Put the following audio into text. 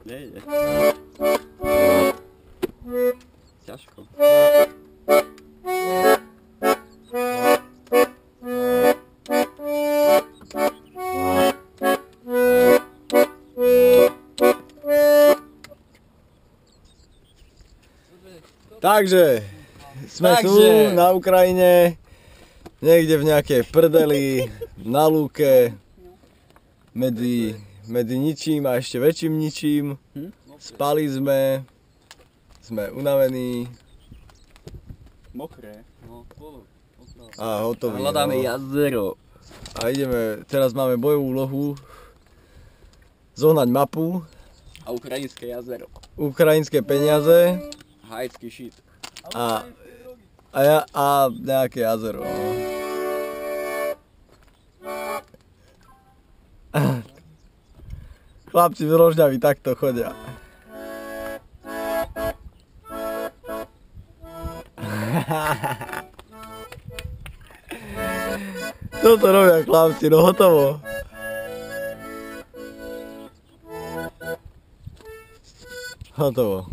Nejde. Ťažko. Takže sme tu na Ukrajine, niekde v nejakej prdeli, na lúke, medzi ničím a ešte väčším ničím. Spali sme unavení. Mokré. A hotoví. Hľadáme jazero. A teraz máme bojovú úlohu zohnať mapu. A ukrajinské jazero. Ukrajinské peniaze. Haitský šít. A nejaké jazero. Chlapci z Rožňavy takto chodia. Čo to robia chlapci? No hotovo. Hotovo.